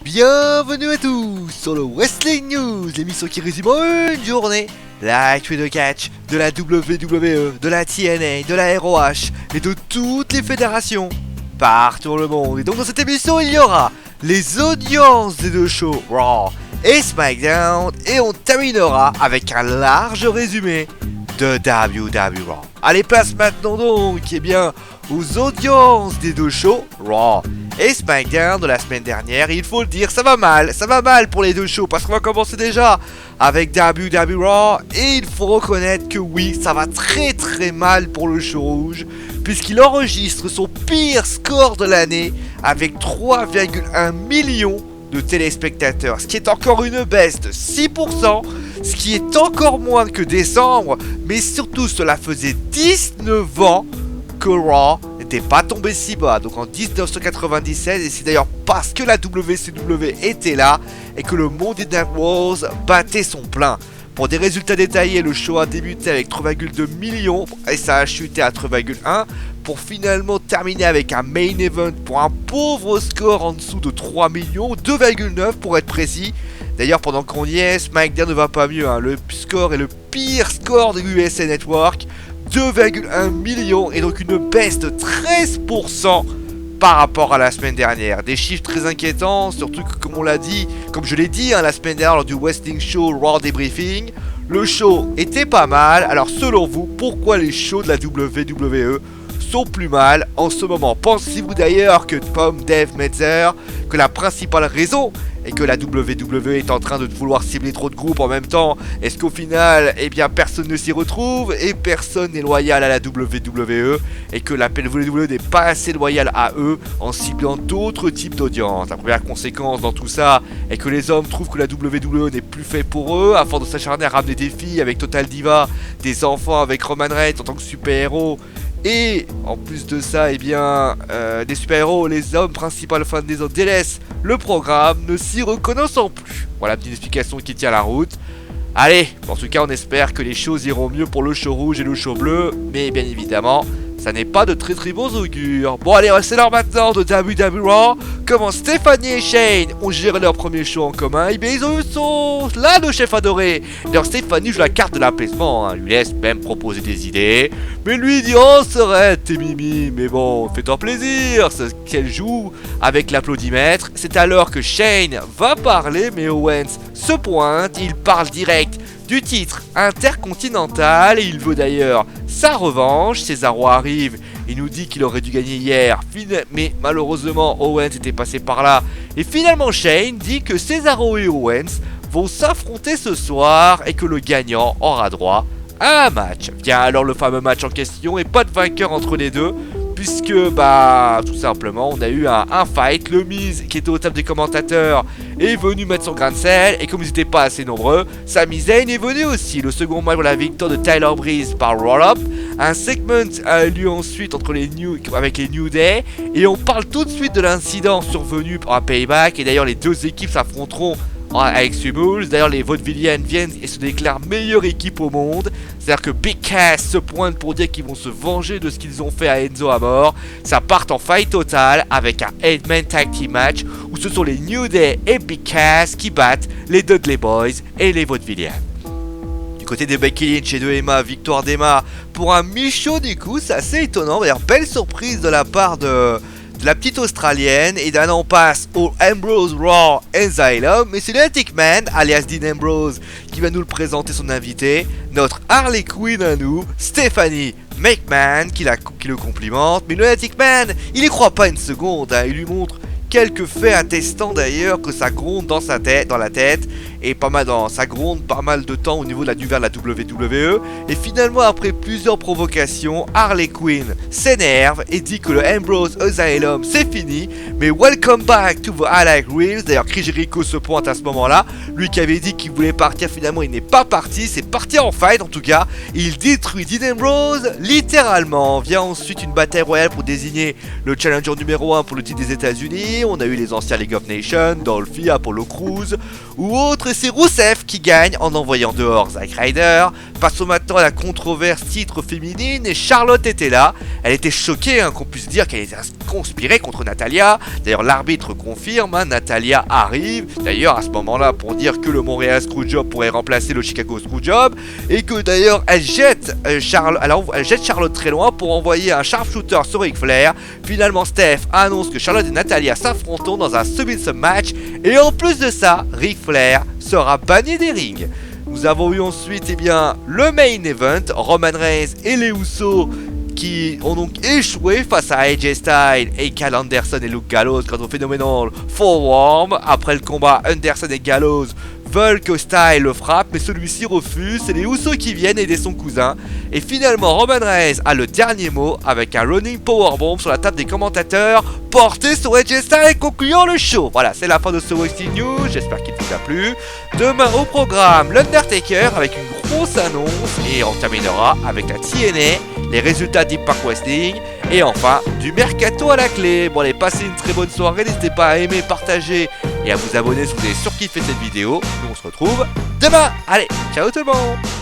Bienvenue à tous sur le Wrestling News, l'émission qui résume en une journée l'actu de catch de la WWE, de la TNA, de la ROH et de toutes les fédérations partout dans le monde. Et donc dans cette émission, il y aura les audiences des deux shows Raw et SmackDown et on terminera avec un large résumé de WWE Raw. Allez, place maintenant donc aux audiences des deux shows Raw et SmackDown de la semaine dernière. Et il faut le dire, ça va mal pour les deux shows parce qu'on va commencer déjà avec WWE Raw et il faut reconnaître que oui, ça va très mal pour le show rouge puisqu'il enregistre son pire score de l'année avec 3,1 millions de téléspectateurs, ce qui est encore une baisse de 6%, ce qui est encore moins que décembre, mais surtout cela faisait 19 ans que Raw n'était pas tombé si bas, donc en 1997, et c'est d'ailleurs parce que la WCW était là et que le Monday Night Wars battait son plein. Pour des résultats détaillés, le show a débuté avec 3,2 millions et ça a chuté à 3,1 pour finalement terminer avec un main event pour un pauvre score en dessous de 3 millions, 2,9 pour être précis. D'ailleurs, pendant qu'on y est, SmackDown ne va pas mieux, hein. Le score est le pire score de USA Network, 2,1 millions et donc une baisse de 13% par rapport à la semaine dernière. Des chiffres très inquiétants, surtout que comme je l'ai dit la semaine dernière lors du Wrestling Show Raw Debriefing, le show était pas mal. Alors selon vous, pourquoi les shows de la WWE sont plus mal en ce moment? Pensez-vous d'ailleurs que, comme Dave Meltzer, que la principale raison est que la WWE est en train de vouloir cibler trop de groupes en même temps? Est-ce qu'au final, personne ne s'y retrouve et personne n'est loyal à la WWE et que la WWE n'est pas assez loyale à eux en ciblant d'autres types d'audience? La première conséquence dans tout ça est que les hommes trouvent que la WWE n'est plus fait pour eux, à force de s'acharner à ramener des filles avec Total Diva, des enfants avec Roman Reigns en tant que super-héros. Et en plus de ça, des super-héros, les hommes principaux fans des autres délaissent le programme, ne s'y reconnaissant plus. Voilà, petite explication qui tient la route. Allez, en tout cas, on espère que les choses iront mieux pour le show rouge et le show bleu, mais bien évidemment, ça n'est pas de très bons augures. Bon allez, c'est l'heure maintenant de WWE Raw. Comment Stephanie et Shane ont géré leur premier show en commun. Ils ont eu le chef adoré. D'ailleurs, Stephanie joue la carte de l'apaisement, lui laisse même proposer des idées. Mais lui dit, oh Sorette, t'es mimi, mais bon, fais-toi plaisir. C'est qu'elle joue avec l'applaudimètre. C'est alors que Shane va parler, mais Owens se pointe, il parle direct du titre intercontinental et il veut d'ailleurs sa revanche. Cesaro arrive, il nous dit qu'il aurait dû gagner hier, mais malheureusement Owens était passé par là et finalement Shane dit que Cesaro et Owens vont s'affronter ce soir et que le gagnant aura droit à un match. Vient alors le fameux match en question et pas de vainqueur entre les deux puisque tout simplement on a eu un fight. Le Miz qui était au table des commentateurs est venu mettre son grain de sel et comme ils n'étaient pas assez nombreux, Sami Zayn est venu aussi. Le second match pour la victoire de Tyler Breeze par roll-up. Un segment a eu lieu ensuite avec les New Day et on parle tout de suite de l'incident survenu à Payback et d'ailleurs les deux équipes s'affronteront avec Sumulls. D'ailleurs les Vaudevillians viennent et se déclarent meilleure équipe au monde. C'est-à-dire que Big Cass se pointe pour dire qu'ils vont se venger de ce qu'ils ont fait à Enzo Amore. Ça part en fight total avec un 8-man tag team match où ce sont les New Day et Big Cass qui battent les Dudley Boys et les Vaudevillians. Du côté des Becky Lynch et de Emma, victoire d'Emma pour un mi-show du coup, c'est assez étonnant. D'ailleurs belle surprise de la part de la petite australienne. Et d'un an passe au Ambrose Raw Asylum, mais c'est Lunatic Man alias Dean Ambrose qui va nous le présenter, son invité, notre Harley Quinn à nous, Stephanie McMahon, qui le complimente. Mais Lunatic Man, il y croit pas une seconde, il lui montre quelques faits attestant d'ailleurs que ça gronde dans la tête et ça gronde pas mal de temps au niveau de la duvet de la WWE. Et finalement, après plusieurs provocations, Harley Quinn s'énerve et dit que le Ambrose Asylum c'est fini, mais welcome back to the Highlight Reels. D'ailleurs Chris Jericho se pointe à ce moment là, lui qui avait dit qu'il voulait partir, finalement il n'est pas parti, c'est parti en fight en tout cas. Il détruit Dean Ambrose littéralement. Vient ensuite une bataille royale pour désigner le challenger numéro 1 pour le titre des États-Unis. On a eu les anciens League of Nations, Dolphy, Apollo Crews ou autres, et c'est Rusev qui gagne en envoyant dehors Zack Ryder. Passons maintenant à la controverse titre féminine et Charlotte était là. Elle était choquée qu'on puisse dire qu'elle était conspirée contre Natalia. D'ailleurs l'arbitre confirme, hein, Natalya arrive. D'ailleurs, à ce moment-là, pour dire que le Montréal Screwjob pourrait remplacer le Chicago Screwjob, et que d'ailleurs, elle jette Charlotte très loin pour envoyer un sharpshooter sur Ric Flair. Finalement, Steph annonce que Charlotte et Natalya s'affronteront dans un submission match, et en plus de ça, Ric Flair sera banni des rings. Nous avons eu ensuite le main event, Roman Reigns et les Usos qui ont donc échoué face à AJ Styles et Cal Anderson et Luke Gallows quant au phénoménal Forearm. Après le combat, Anderson et Gallows veulent que Styles le frappe, mais celui-ci refuse. C'est les Usos qui viennent aider son cousin. Et finalement, Roman Reigns a le dernier mot avec un running powerbomb sur la table des commentateurs porté sur AJ Styles, concluant le show. Voilà, c'est la fin de ce Wrestling News. J'espère qu'il vous a plu. Demain au programme, l'Undertaker avec une grosse annonce. Et on terminera avec la TNA, les résultats d'Impact Wrestling. Et enfin, du mercato à la clé. Bon, allez, passez une très bonne soirée. N'hésitez pas à aimer, partager et à vous abonner si vous avez surkiffé cette vidéo. Nous, on se retrouve demain. Allez, ciao tout le monde.